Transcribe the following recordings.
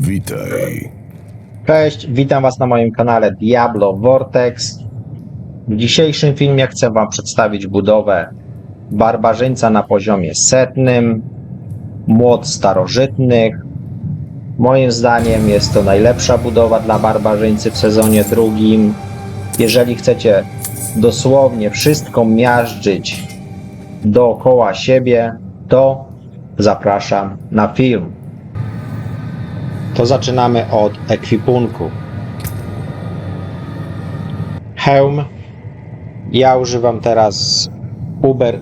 Witaj. Cześć, witam Was na moim kanale Diablo Vortex. W dzisiejszym filmie chcę Wam przedstawić budowę barbarzyńca na poziomie 100, młot starożytnych. Moim zdaniem jest to najlepsza budowa dla barbarzyńcy w sezonie drugim. Jeżeli chcecie dosłownie wszystko miażdżyć dookoła siebie, to zapraszam na film. To zaczynamy od ekwipunku. Hełm. Ja używam teraz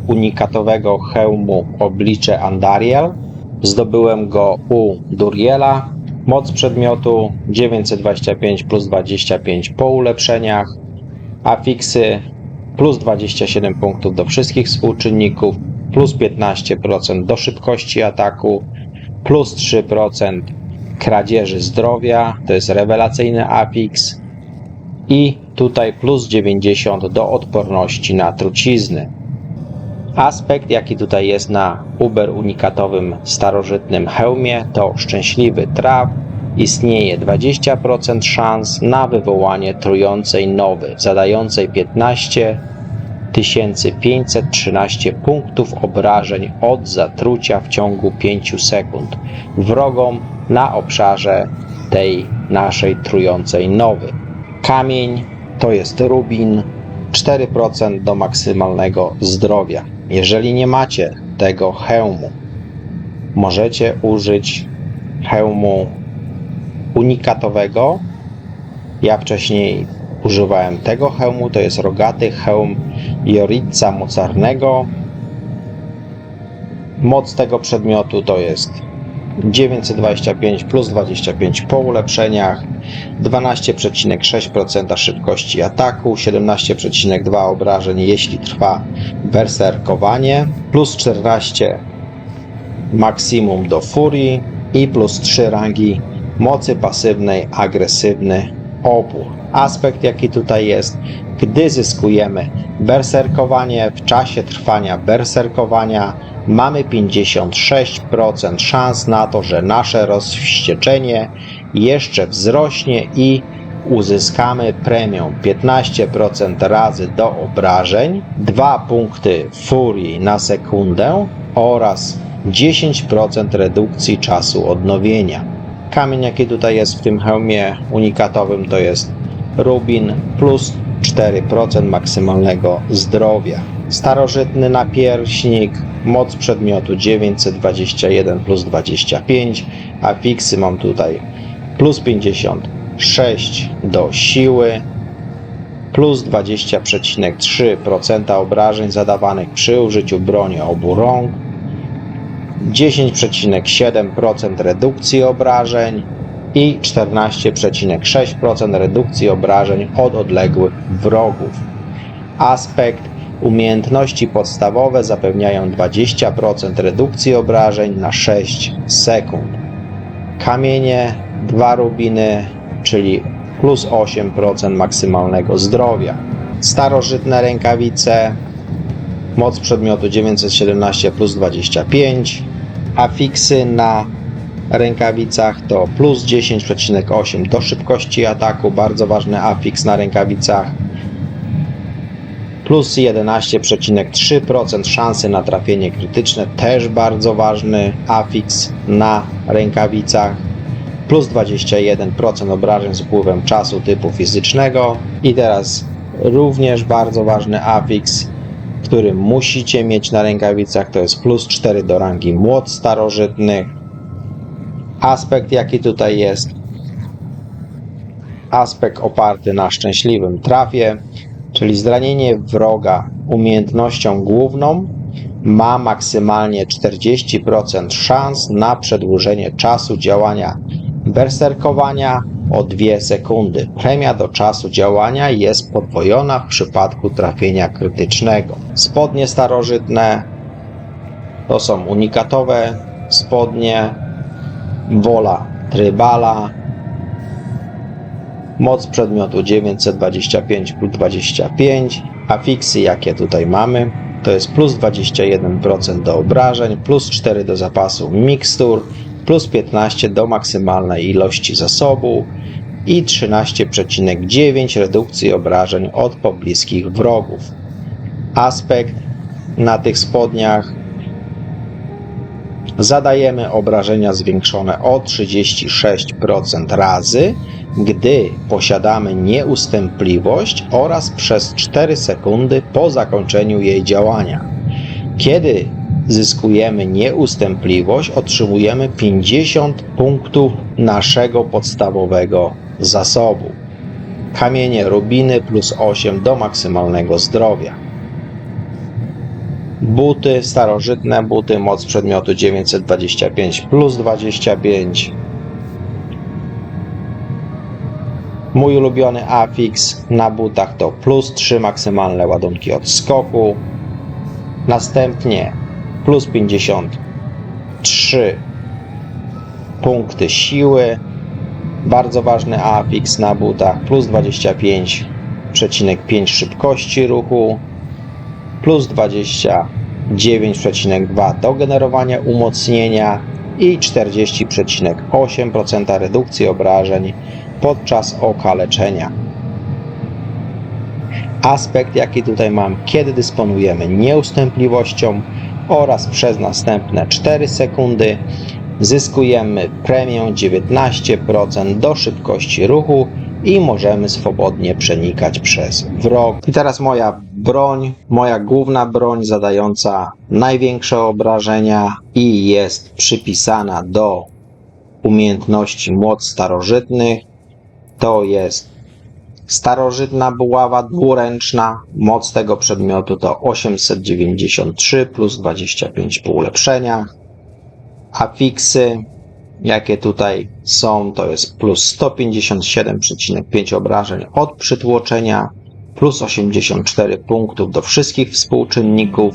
unikatowego hełmu Oblicze Andariel. Zdobyłem go u Duriela. Moc przedmiotu 925 plus 25 po ulepszeniach. Afiksy plus 27 punktów do wszystkich współczynników, plus 15% do szybkości ataku, plus 3% kradzieży zdrowia, to jest rewelacyjny afiks, i tutaj plus 90 do odporności na trucizny. Aspekt, jaki tutaj jest na unikatowym starożytnym hełmie, to szczęśliwy traf. Istnieje 20% szans na wywołanie trującej nowy, zadającej 15 513 punktów obrażeń od zatrucia w ciągu 5 sekund wrogom na obszarze tej naszej trującej nowy. Kamień to jest rubin, 4% do maksymalnego zdrowia. Jeżeli nie macie tego hełmu, możecie użyć hełmu unikatowego. Ja wcześniej używałem tego hełmu, to jest rogaty hełm Joritza Mocarnego. Moc tego przedmiotu to jest 925 plus 25 po ulepszeniach, 12,6% szybkości ataku, 17,2 obrażeń jeśli trwa berserkowanie, plus 14 maksimum do furii i plus 3 rangi mocy pasywnej agresywny opór. Aspekt, jaki tutaj jest: gdy zyskujemy berserkowanie, w czasie trwania berserkowania mamy 56% szans na to, że nasze rozwścieczenie jeszcze wzrośnie i uzyskamy premię 15% razy do obrażeń, 2 punkty furii na sekundę oraz 10% redukcji czasu odnowienia. Kamień, jaki tutaj jest w tym hełmie unikatowym, to jest rubin plus 4% maksymalnego zdrowia. Starożytny napierśnik, moc przedmiotu 921 plus 25, afiksy mam tutaj plus 56 do siły, plus 20,3% obrażeń zadawanych przy użyciu broni obu rąk, 10,7% redukcji obrażeń i 14,6% redukcji obrażeń od odległych wrogów. Aspekt: umiejętności podstawowe zapewniają 20% redukcji obrażeń na 6 sekund. Kamienie, 2 rubiny, czyli plus 8% maksymalnego zdrowia. Starożytne rękawice, moc przedmiotu 917 plus 25. Afiksy na rękawicach to plus 10,8 do szybkości ataku, bardzo ważny afiks na rękawicach, plus 11,3% szansy na trafienie krytyczne, też bardzo ważny afiks na rękawicach, plus 21% obrażeń z upływem czasu typu fizycznego. I teraz również bardzo ważny afiks, który musicie mieć na rękawicach, to jest plus 4 do rangi młot starożytnych. Aspekt, jaki tutaj jest: aspekt oparty na szczęśliwym trafie, czyli zranienie wroga umiejętnością główną ma maksymalnie 40% szans na przedłużenie czasu działania berserkowania o 2 sekundy. Premia do czasu działania jest podwojona w przypadku trafienia krytycznego. Spodnie starożytne to są unikatowe spodnie, wola trybala, moc przedmiotu 925 plus 25, afiksy jakie tutaj mamy to jest plus 21% do obrażeń, plus 4 do zapasu mikstur plus 15 do maksymalnej ilości zasobu i 13,9 redukcji obrażeń od pobliskich wrogów. Aspekt na tych spodniach zadajemy obrażenia zwiększone o 36% razy, gdy posiadamy nieustępliwość oraz przez 4 sekundy po zakończeniu jej działania. Kiedy zyskujemy nieustępliwość, otrzymujemy 50 punktów naszego podstawowego zasobu. Kamienie rubiny plus 8 do maksymalnego zdrowia. Buty, starożytne buty, moc przedmiotu 925 plus 25. Mój ulubiony afiks na butach to plus 3 maksymalne ładunki odskoku. Następnie plus 53 punkty siły. Bardzo ważny afiks na butach plus 25,5 szybkości ruchu. Plus 29,2 do generowania umocnienia i 40,8% redukcji obrażeń podczas okaleczenia. Aspekt, jaki tutaj mam, kiedy dysponujemy nieustępliwością oraz przez następne 4 sekundy zyskujemy premię 19% do szybkości ruchu i możemy swobodnie przenikać przez wrog. I teraz moja broń, moja główna broń zadająca największe obrażenia i jest przypisana do umiejętności moc starożytnych. To jest starożytna buława dwuręczna. Moc tego przedmiotu to 893 plus 25 po ulepszeniach. Afiksy, jakie tutaj są, to jest plus 157,5 obrażeń od przytłoczenia, plus 84 punktów do wszystkich współczynników,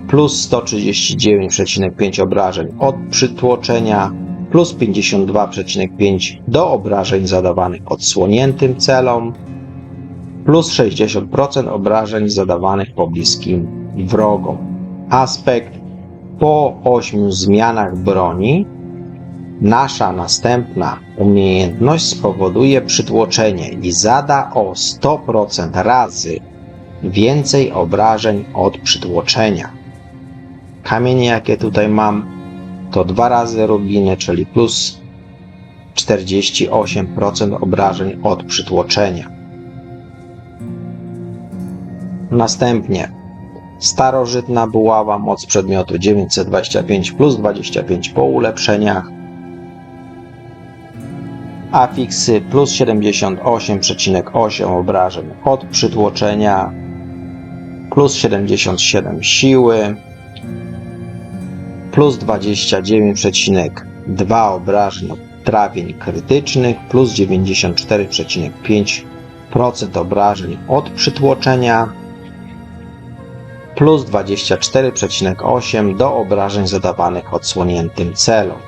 plus 139,5 obrażeń od przytłoczenia, plus 52,5 do obrażeń zadawanych odsłoniętym celom, plus 60% obrażeń zadawanych pobliskim wrogom. Aspekt: po 8 zmianach broni nasza następna umiejętność spowoduje przytłoczenie i zada o 100% razy więcej obrażeń od przytłoczenia. Kamienie, jakie tutaj mam, to 2 razy rubiny, czyli plus 48% obrażeń od przytłoczenia. Następnie starożytna buława, moc przedmiotu 925 plus 25 po ulepszeniach. Afiksy plus 78,8 obrażeń od przytłoczenia, plus 77 siły, plus 29,2 obrażeń od trafień krytycznych, plus 94,5% obrażeń od przytłoczenia, plus 24,8 do obrażeń zadawanych odsłoniętym celom.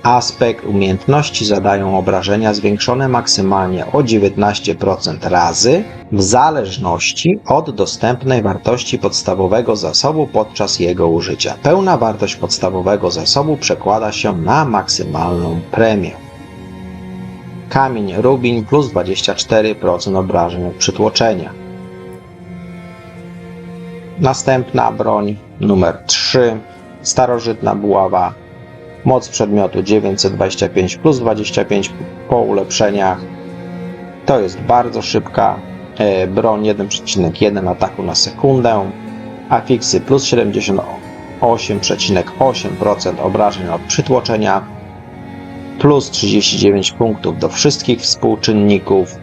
Aspekt: umiejętności zadają obrażenia zwiększone maksymalnie o 19% razy w zależności od dostępnej wartości podstawowego zasobu podczas jego użycia. Pełna wartość podstawowego zasobu przekłada się na maksymalną premię. Kamień rubin plus 24% obrażeń od przytłoczenia. Następna broń numer 3. Starożytna buława. Moc przedmiotu 925 plus 25 po ulepszeniach. To jest bardzo szybka broń, 1,1 ataku na sekundę. Afiksy plus 78,8% obrażeń od przytłoczenia, plus 39 punktów do wszystkich współczynników,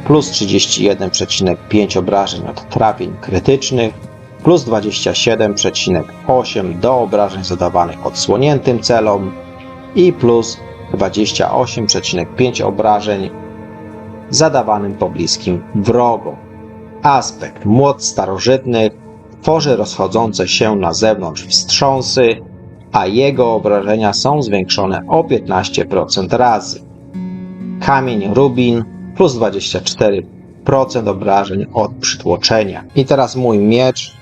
plus 31,5 obrażeń od trafień krytycznych, plus 27,8 do obrażeń zadawanych odsłoniętym celom i plus 28,5 obrażeń zadawanym pobliskim wrogom. Aspekt: młot starożytnych tworzy rozchodzące się na zewnątrz wstrząsy, a jego obrażenia są zwiększone o 15% razy. Kamień rubin plus 24% obrażeń od przytłoczenia. I teraz mój miecz.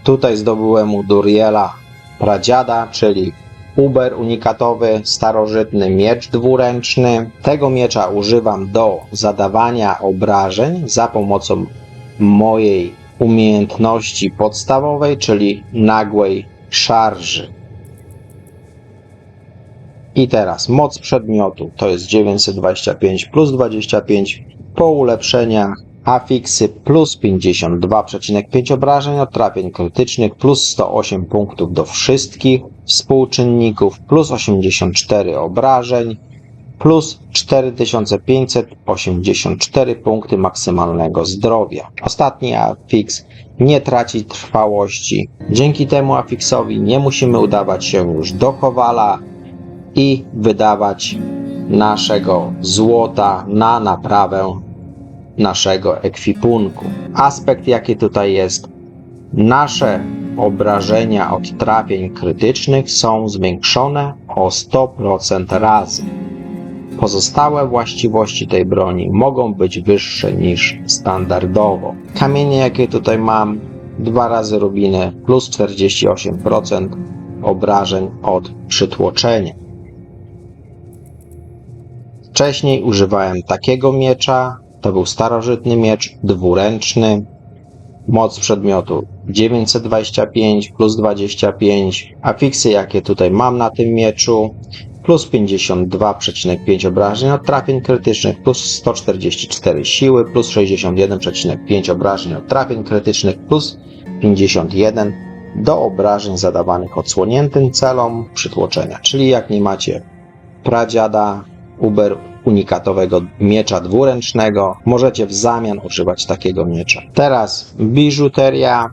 Tutaj zdobyłem u Duriela pradziada, czyli Uber unikatowy, starożytny miecz dwuręczny. Tego miecza używam do zadawania obrażeń za pomocą mojej umiejętności podstawowej, czyli nagłej szarży. I teraz moc przedmiotu to jest 925 plus 25 po ulepszeniach. Afiksy plus 52,5 obrażeń od trafień krytycznych, plus 108 punktów do wszystkich współczynników, plus 84 obrażeń, plus 4584 punkty maksymalnego zdrowia. Ostatni afiks nie traci trwałości. Dzięki temu afiksowi nie musimy udawać się już do kowala i wydawać naszego złota na naprawę naszego ekwipunku. Aspekt jaki tutaj jest, nasze obrażenia od trafień krytycznych są zwiększone o 100% razy. Pozostałe właściwości tej broni mogą być wyższe niż standardowo. Kamienie jakie tutaj mam, 2 razy rubiny plus 48% obrażeń od przytłoczenia. Wcześniej używałem takiego miecza. To był starożytny miecz dwuręczny. Moc przedmiotu 925 plus 25. Afiksy jakie tutaj mam na tym mieczu, plus 52,5 obrażeń od trafień krytycznych, plus 144 siły, plus 61,5 obrażeń od trafień krytycznych, plus 51 do obrażeń zadawanych odsłoniętym celom przytłoczenia. Czyli jak nie macie pradziada Uber unikatowego miecza dwuręcznego, możecie w zamian używać takiego miecza. Teraz biżuteria,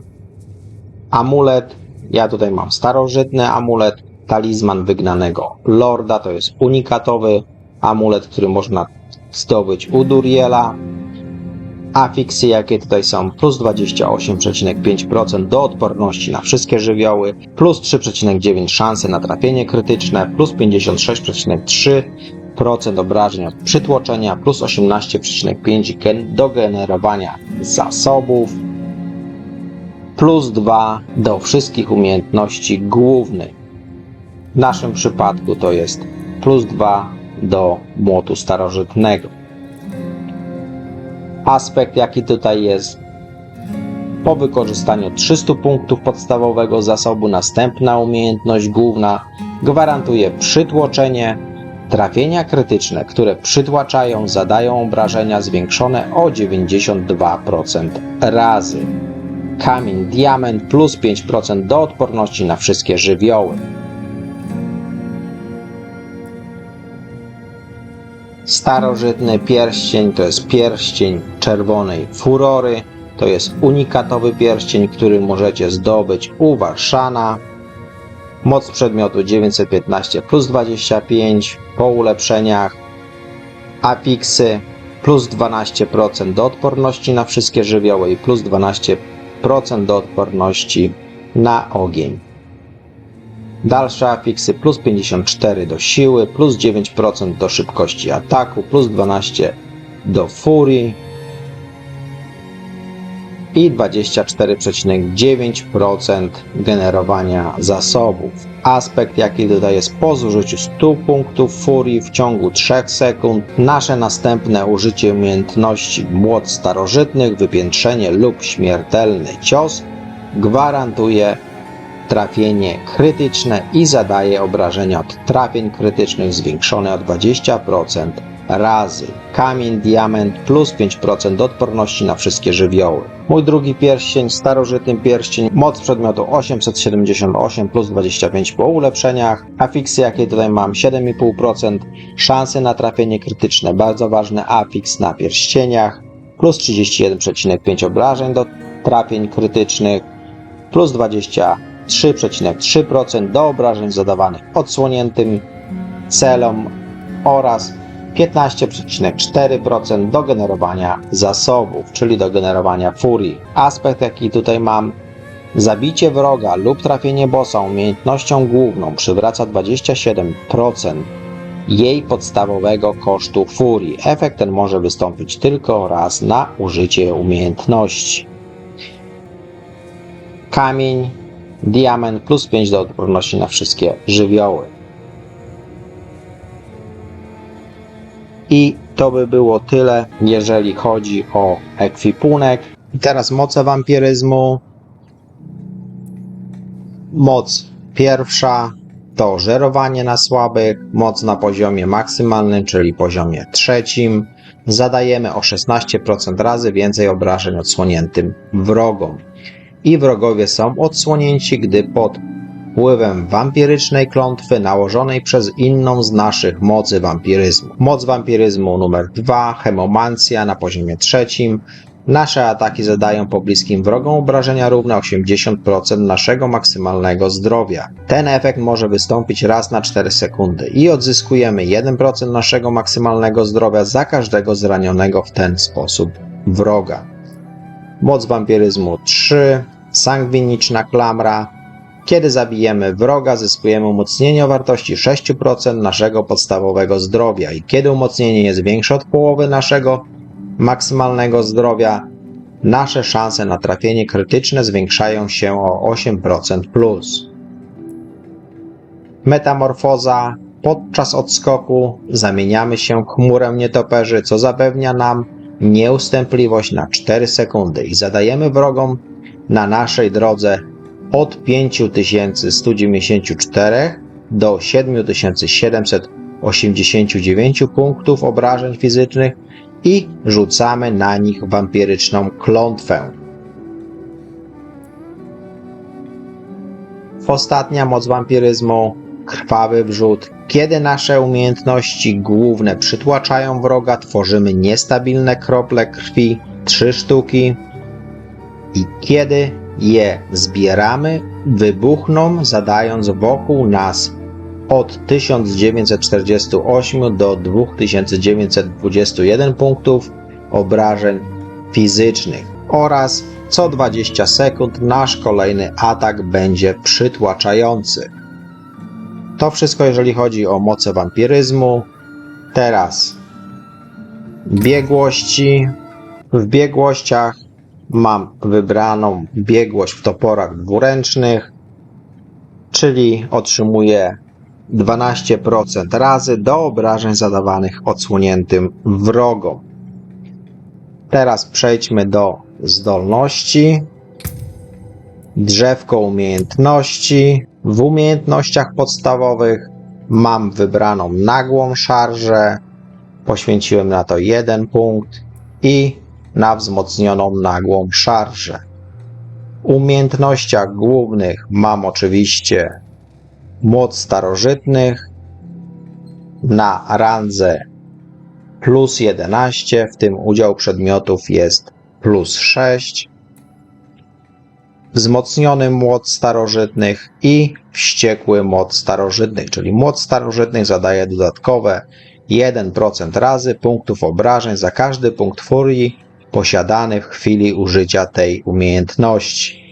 amulet. Ja tutaj mam starożytny amulet, talizman wygnanego lorda, to jest unikatowy amulet, który można zdobyć u Duriela. Afiksy jakie tutaj są, plus 28,5% do odporności na wszystkie żywioły, plus 3,9 szansy na trafienie krytyczne, plus 56,3% obrażeń od przytłoczenia, plus 18,5 do generowania zasobów, plus 2 do wszystkich umiejętności głównych. W naszym przypadku to jest plus 2 do młotu starożytnego. Aspekt jaki tutaj jest, po wykorzystaniu 300 punktów podstawowego zasobu następna umiejętność główna gwarantuje przytłoczenie. Trafienia krytyczne, które przytłaczają, zadają obrażenia zwiększone o 92% razy. Kamień diament plus 5% do odporności na wszystkie żywioły. Starożytny pierścień to jest pierścień czerwonej furory. To jest unikatowy pierścień, który możecie zdobyć u Warszana. Moc przedmiotu 915 plus 25 po ulepszeniach. Afiksy plus 12% do odporności na wszystkie żywioły i plus 12% do odporności na ogień. Dalsze afiksy plus 54 do siły, plus 9% do szybkości ataku, plus 12 do furii i 24,9% generowania zasobów. Aspekt jaki tutaj jest, po zużyciu 100 punktów furii w ciągu 3 sekund nasze następne użycie umiejętności młot starożytnych, wypiętrzenie lub śmiertelny cios gwarantuje trafienie krytyczne i zadaje obrażenia od trafień krytycznych zwiększone o 20% razy. Kamień diament plus 5% odporności na wszystkie żywioły. Mój drugi pierścień, starożytny pierścień, moc przedmiotu 878 plus 25 po ulepszeniach. Afiksy jakie tutaj mam, 7,5% szansy na trafienie krytyczne, bardzo ważny afiks na pierścieniach, plus 31,5 obrażeń do trafień krytycznych, plus 23,3% do obrażeń zadawanych odsłoniętym celom oraz 15,4% do generowania zasobów, czyli do generowania furii. Aspekt jaki tutaj mam, zabicie wroga lub trafienie bossa umiejętnością główną przywraca 27% jej podstawowego kosztu furii. Efekt ten może wystąpić tylko raz na użycie umiejętności. Kamień diament plus 5 do odporności na wszystkie żywioły. I to by było tyle, jeżeli chodzi o ekwipunek. I teraz moce wampiryzmu. Moc pierwsza to żerowanie na słabych, moc na poziomie maksymalnym, czyli poziomie trzecim. Zadajemy o 16% razy więcej obrażeń odsłoniętym wrogom. I wrogowie są odsłonięci, gdy pod wpływem wampirycznej klątwy nałożonej przez inną z naszych mocy wampiryzmu. Moc wampiryzmu numer 2, hemomancja na poziomie trzecim. Nasze ataki zadają pobliskim wrogom obrażenia równe 80% naszego maksymalnego zdrowia. Ten efekt może wystąpić raz na 4 sekundy i odzyskujemy 1% naszego maksymalnego zdrowia za każdego zranionego w ten sposób wroga. Moc wampiryzmu 3, sangwiniczna klamra. Kiedy zabijemy wroga, zyskujemy umocnienie o wartości 6% naszego podstawowego zdrowia i kiedy umocnienie jest większe od połowy naszego maksymalnego zdrowia, nasze szanse na trafienie krytyczne zwiększają się o 8%+. Metamorfoza. Podczas odskoku zamieniamy się w chmurę nietoperzy, co zapewnia nam nieustępliwość na 4 sekundy i zadajemy wrogom na naszej drodze od 5194 do 7789 punktów obrażeń fizycznych i rzucamy na nich wampiryczną klątwę. Ostatnia moc wampiryzmu, krwawy wrzód. Kiedy nasze umiejętności główne przytłaczają wroga, tworzymy niestabilne krople krwi, 3 sztuki i kiedy je zbieramy, wybuchną, zadając wokół nas od 1948 do 2921 punktów obrażeń fizycznych oraz co 20 sekund nasz kolejny atak będzie przytłaczający. To wszystko, jeżeli chodzi o moce wampiryzmu. Teraz biegłości. W biegłościach mam wybraną biegłość w toporach dwuręcznych, czyli otrzymuję 12% razy do obrażeń zadawanych odsłoniętym wrogom. Teraz przejdźmy do zdolności. Drzewko umiejętności. W umiejętnościach podstawowych mam wybraną nagłą szarżę. Poświęciłem na to 1 punkt i na wzmocnioną nagłą szarżę. W umiejętnościach głównych mam oczywiście moc starożytnych na randze plus 11, w tym udział przedmiotów jest plus 6. Wzmocniony młot starożytnych i wściekły młot starożytnych, czyli młot starożytnych zadaje dodatkowe 1% razy punktów obrażeń za każdy punkt furii posiadany w chwili użycia tej umiejętności.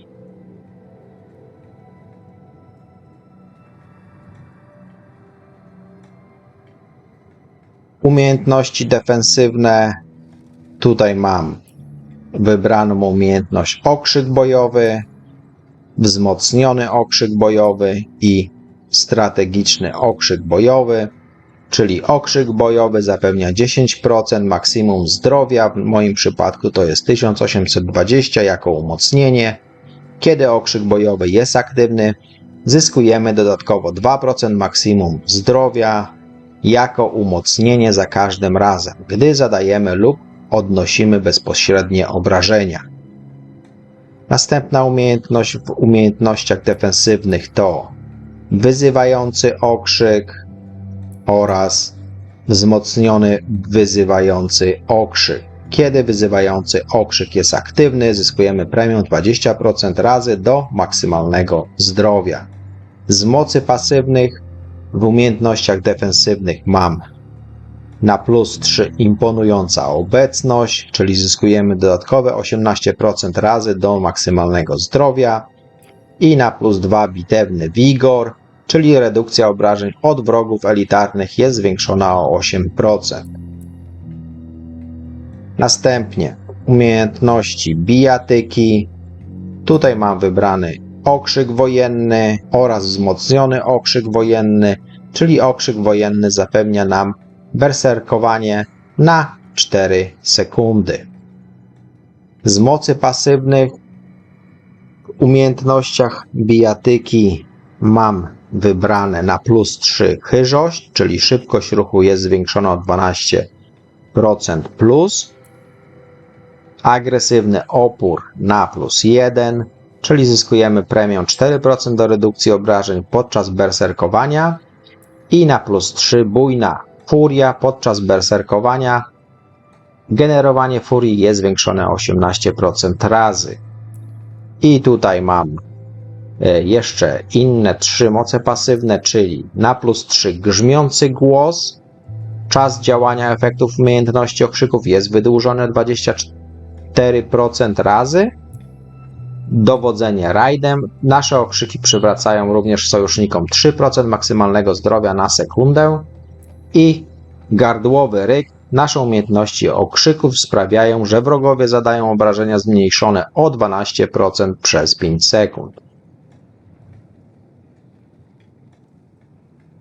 Umiejętności defensywne. Tutaj mam wybraną umiejętność okrzyk bojowy, wzmocniony okrzyk bojowy i strategiczny okrzyk bojowy, czyli okrzyk bojowy zapewnia 10% maksimum zdrowia, w moim przypadku to jest 1820 jako umocnienie. Kiedy okrzyk bojowy jest aktywny, zyskujemy dodatkowo 2% maksimum zdrowia jako umocnienie za każdym razem, gdy zadajemy lub odnosimy bezpośrednie obrażenia. Następna umiejętność w umiejętnościach defensywnych to wyzywający okrzyk oraz wzmocniony wyzywający okrzyk. Kiedy wyzywający okrzyk jest aktywny, zyskujemy premię 20% razy do maksymalnego zdrowia. Z mocy pasywnych w umiejętnościach defensywnych mam na plus 3 imponująca obecność, czyli zyskujemy dodatkowe 18% razy do maksymalnego zdrowia i na plus 2 bitewny wigor, czyli redukcja obrażeń od wrogów elitarnych jest zwiększona o 8%. Następnie umiejętności bijatyki. Tutaj mam wybrany okrzyk wojenny oraz wzmocniony okrzyk wojenny, czyli okrzyk wojenny zapewnia nam berserkowanie na 4 sekundy. Z mocy pasywnych w umiejętnościach bijatyki mam wybrane na +3 chyżość, czyli szybkość ruchu jest zwiększona o 12% plus. Agresywny opór na +1, czyli zyskujemy premię 4% do redukcji obrażeń podczas berserkowania i na +3 bujna furia podczas berserkowania. Generowanie furii jest zwiększone 18% razy. I tutaj mam jeszcze inne 3 moce pasywne, czyli na +3 grzmiący głos. Czas działania efektów umiejętności okrzyków jest wydłużony 24% razy. Dowodzenie rajdem. Nasze okrzyki przywracają również sojusznikom 3% maksymalnego zdrowia na sekundę. I gardłowy ryk. Nasze umiejętności okrzyków sprawiają, że wrogowie zadają obrażenia zmniejszone o 12% przez 5 sekund.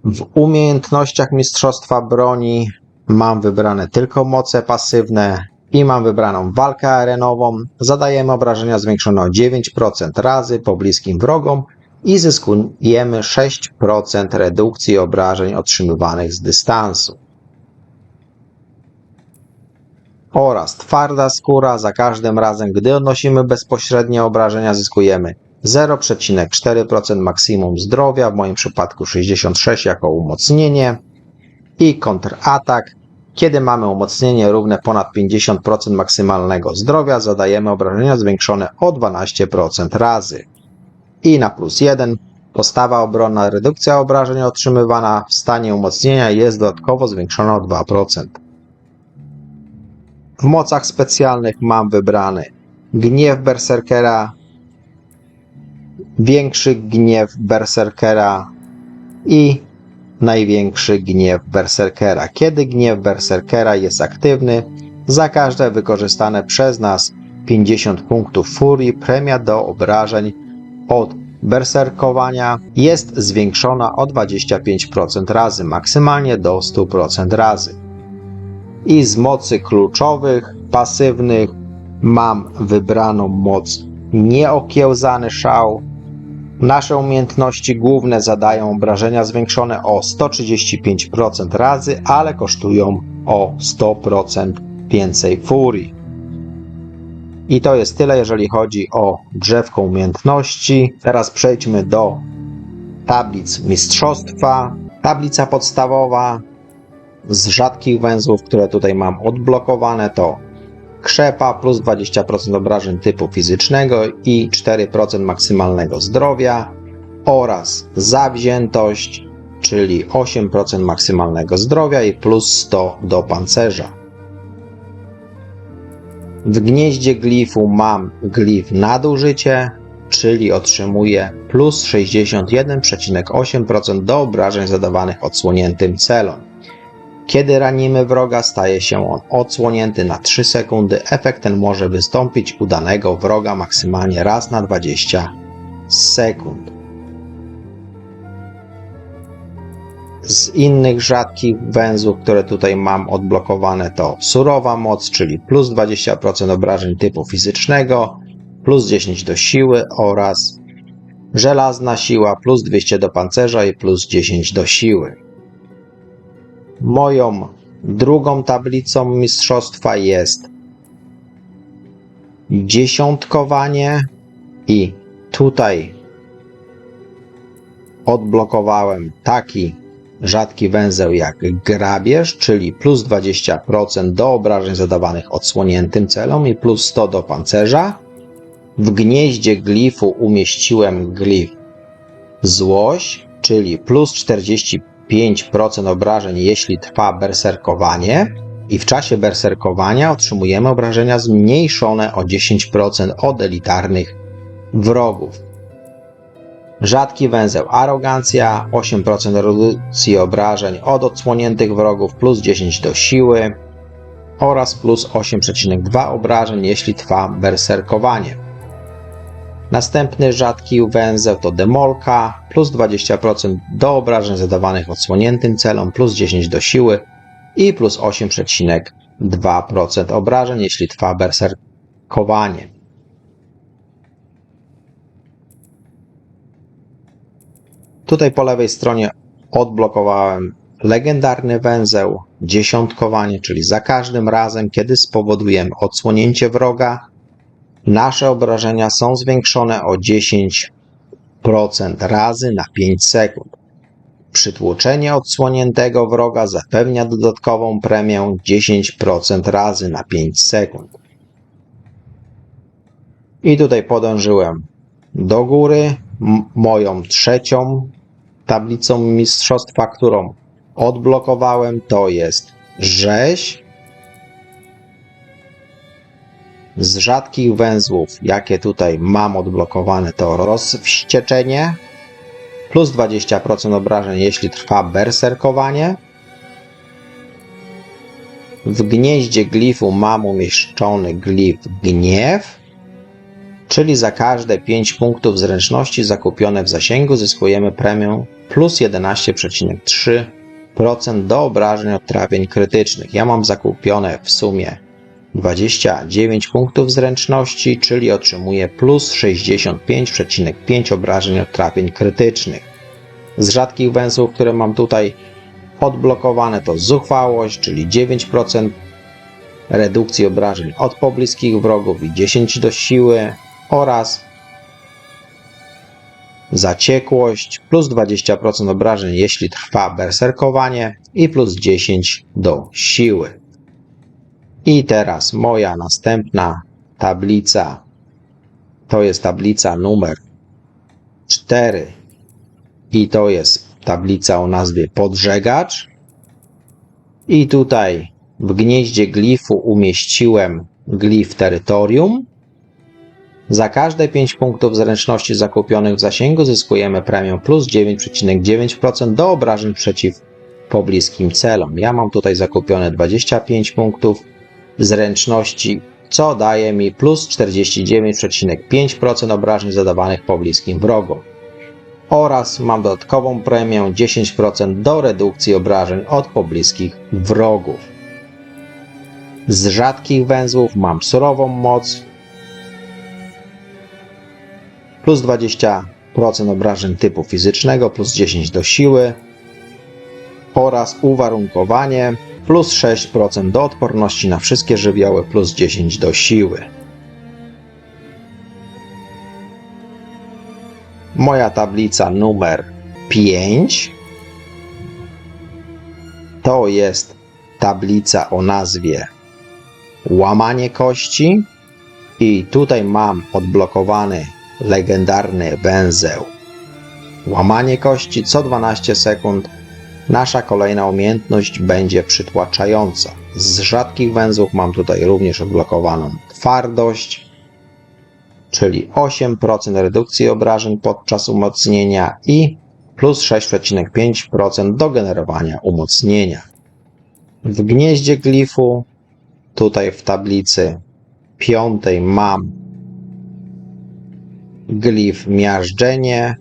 W umiejętnościach mistrzostwa broni mam wybrane tylko moce pasywne i mam wybraną walkę arenową. Zadajemy obrażenia zwiększone o 9% razy pobliskim wrogom i zyskujemy 6% redukcji obrażeń otrzymywanych z dystansu. Oraz twarda skóra. Za każdym razem, gdy odnosimy bezpośrednie obrażenia, zyskujemy 0,4% maksimum zdrowia, w moim przypadku 66 jako umocnienie. I kontratak. Kiedy mamy umocnienie równe ponad 50% maksymalnego zdrowia, zadajemy obrażenia zwiększone o 12% razy. I na +1 postawa obronna, redukcja obrażeń otrzymywana w stanie umocnienia jest dodatkowo zwiększona o 2%. W mocach specjalnych mam wybrany gniew berserkera, większy gniew berserkera i największy gniew berserkera. Kiedy gniew berserkera jest aktywny, za każde wykorzystane przez nas 50 punktów furii premia do obrażeń od berserkowania jest zwiększona o 25% razy, maksymalnie do 100% razy. I z mocy kluczowych, pasywnych mam wybraną moc Nieokiełzany szał. Nasze umiejętności główne zadają obrażenia zwiększone o 135% razy, ale kosztują o 100% więcej furii. I to jest tyle, jeżeli chodzi o drzewko umiejętności. Teraz przejdźmy do tablic mistrzostwa. Tablica podstawowa z rzadkich węzłów, które tutaj mam odblokowane, to krzepa plus 20% obrażeń typu fizycznego i 4% maksymalnego zdrowia oraz zawziętość, czyli 8% maksymalnego zdrowia i plus 100 do pancerza. W gnieździe glifu mam glif nadużycie, czyli otrzymuję plus 61,8% do obrażeń zadawanych odsłoniętym celom. Kiedy ranimy wroga, staje się on odsłonięty na 3 sekundy. Efekt ten może wystąpić u danego wroga maksymalnie raz na 20 sekund. Z innych rzadkich węzłów, które tutaj mam odblokowane, to surowa moc, czyli plus 20% obrażeń typu fizycznego, plus 10 do siły oraz żelazna siła, plus 200 do pancerza i plus 10 do siły. Moją drugą tablicą mistrzostwa jest dziesiątkowanie i tutaj odblokowałem taki rzadki węzeł jak grabież, czyli plus 20% do obrażeń zadawanych odsłoniętym celom i plus 100 do pancerza. W gnieździe glifu umieściłem glif złość, czyli plus 45% obrażeń, jeśli trwa berserkowanie, i w czasie berserkowania otrzymujemy obrażenia zmniejszone o 10% od elitarnych wrogów. Rzadki węzeł arogancja, 8% redukcji obrażeń od odsłoniętych wrogów, plus 10 do siły oraz plus 8,2 obrażeń, jeśli trwa berserkowanie. Następny rzadki węzeł to demolka, plus 20% do obrażeń zadawanych odsłoniętym celom, plus 10 do siły i plus 8,2 2% obrażeń, jeśli trwa berserkowanie. Tutaj po lewej stronie odblokowałem legendarny węzeł, dziesiątkowanie, czyli za każdym razem, kiedy spowodujemy odsłonięcie wroga, nasze obrażenia są zwiększone o 10% razy na 5 sekund. Przytłoczenie odsłoniętego wroga zapewnia dodatkową premię 10% razy na 5 sekund. I tutaj podążyłem do góry. Moją trzecią tablicą mistrzostwa, którą odblokowałem, to jest rzeź. Z rzadkich węzłów, jakie tutaj mam odblokowane, to rozwścieczenie, plus 20% obrażeń, jeśli trwa berserkowanie. W gnieździe glifu mam umieszczony glif gniew, czyli za każde 5 punktów zręczności zakupione w zasięgu zyskujemy premię plus 11,3% do obrażeń od trafień krytycznych. Ja mam zakupione w sumie 29 punktów zręczności, czyli otrzymuję plus 65,5 obrażeń od trafień krytycznych. Z rzadkich węzłów, które mam tutaj odblokowane, to zuchwałość, czyli 9% redukcji obrażeń od pobliskich wrogów i 10 do siły, oraz zaciekłość, plus 20% obrażeń, jeśli trwa berserkowanie, i plus 10 do siły. I teraz moja następna tablica to jest tablica numer 4 i to jest tablica o nazwie Podżegacz. I tutaj w gnieździe glifu umieściłem glif Terytorium. Za każde 5 punktów zręczności zakupionych w zasięgu zyskujemy premię plus 9,9% do obrażeń przeciw pobliskim celom. Ja mam tutaj zakupione 25 punktów zręczności, co daje mi plus 49,5% obrażeń zadawanych pobliskim wrogom. Oraz mam dodatkową premię 10% do redukcji obrażeń od pobliskich wrogów. Z rzadkich węzłów mam surową moc, plus 20% obrażeń typu fizycznego, plus 10 do siły, oraz uwarunkowanie, plus 6% do odporności na wszystkie żywioły, plus 10 do siły. Moja tablica numer 5 to jest tablica o nazwie Łamanie kości i tutaj mam odblokowany legendarny węzeł Łamanie kości. Co 12 sekund nasza kolejna umiejętność będzie przytłaczająca. Z rzadkich węzłów mam tutaj również odblokowaną Twardość, czyli 8% redukcji obrażeń podczas umocnienia i plus 6,5% do generowania umocnienia. W gnieździe glifu, tutaj w tablicy 5 mam glif Miażdżenie,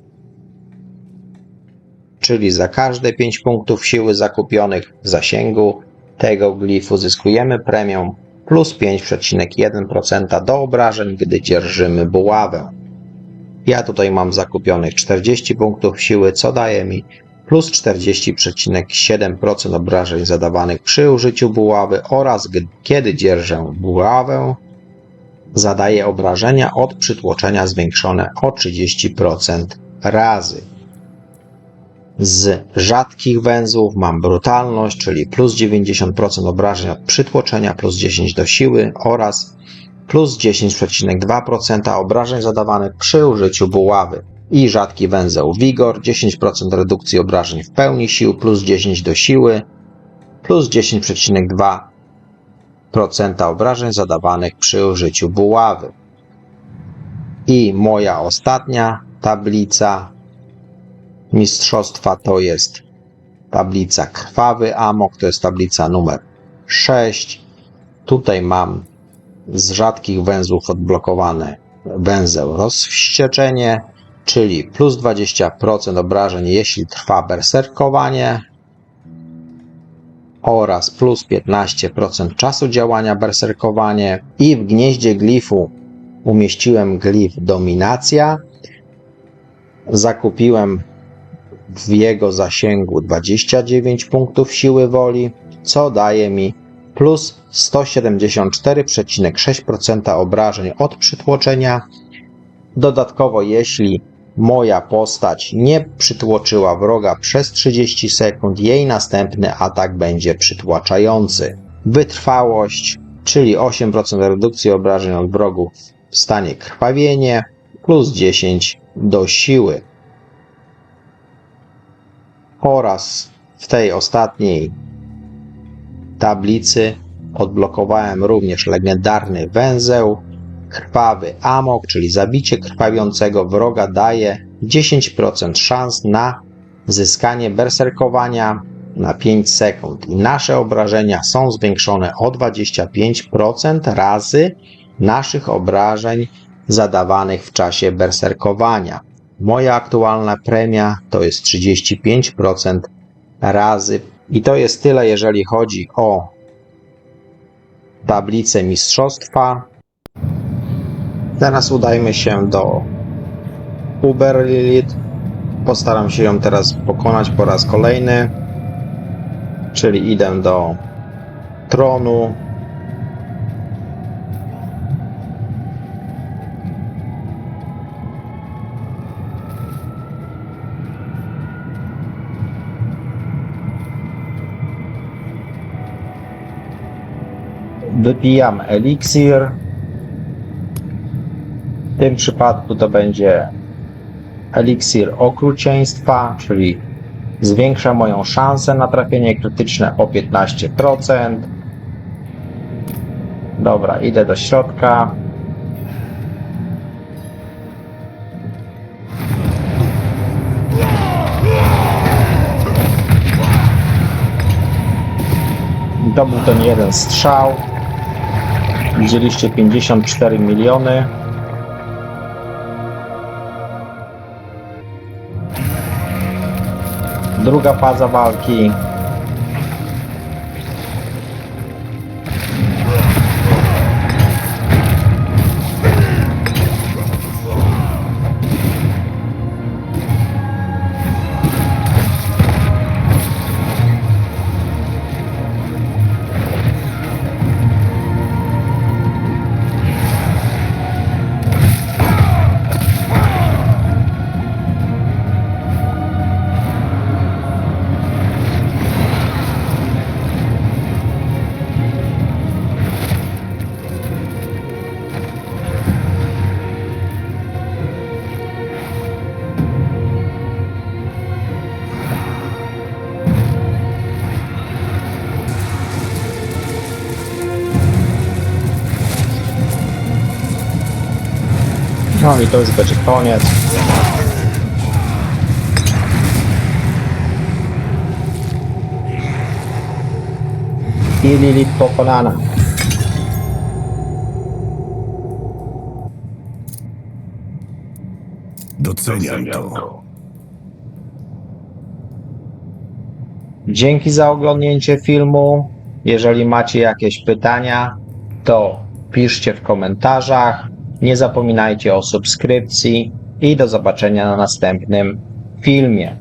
czyli za każde 5 punktów siły zakupionych w zasięgu tego glifu zyskujemy premię plus 5,1% do obrażeń, gdy dzierżymy buławę. Ja tutaj mam zakupionych 40 punktów siły, co daje mi plus 40,7% obrażeń zadawanych przy użyciu buławy, oraz kiedy dzierżę buławę, zadaje obrażenia od przytłoczenia zwiększone o 30% razy. Z rzadkich węzłów mam brutalność, czyli plus 90% obrażeń od przytłoczenia, plus 10 do siły, oraz plus 10,2% obrażeń zadawanych przy użyciu buławy. I rzadki węzeł wigor, 10% redukcji obrażeń w pełni sił, plus 10 do siły, plus 10,2% obrażeń zadawanych przy użyciu buławy. I moja ostatnia tablica mistrzostwa to jest tablica Krwawy Amok, to jest tablica numer 6. Tutaj mam z rzadkich węzłów odblokowany węzeł Rozwścieczenie, czyli plus 20% obrażeń, jeśli trwa berserkowanie. oraz plus 15% czasu działania berserkowanie i w gnieździe glifu umieściłem glif dominacja. Zakupiłem w jego zasięgu 29 punktów siły woli, co daje mi plus 174,6% obrażeń od przytłoczenia. Dodatkowo, jeśli moja postać nie przytłoczyła wroga przez 30 sekund, jej następny atak będzie przytłaczający. Wytrwałość, czyli 8% redukcji obrażeń od wrogów w stanie krwawienie, plus 10 do siły. Oraz w tej ostatniej tablicy odblokowałem również legendarny węzeł. Krwawy amok, czyli zabicie krwawiącego wroga, daje 10% szans na zyskanie berserkowania na 5 sekund. I nasze obrażenia są zwiększone o 25% razy naszych obrażeń zadawanych w czasie berserkowania. Moja aktualna premia to jest 35% razy. I to jest tyle, jeżeli chodzi o tablicę mistrzostwa. Teraz udajmy się do Uber Lilith. Postaram się ją teraz pokonać po raz kolejny. Czyli idę do tronu. Wypijam eliksir. W tym przypadku to będzie eliksir okrucieństwa, czyli zwiększa moją szansę na trafienie krytyczne o 15%. Dobra, idę do środka. To był ten jeden strzał. Widzieliście 54 miliony. Druga faza walki. No i to już będzie koniec. I Lilith pokonana. Doceniam to. Dzięki za oglądnięcie filmu. Jeżeli macie jakieś pytania, to piszcie w komentarzach. Nie zapominajcie o subskrypcji i do zobaczenia na następnym filmie.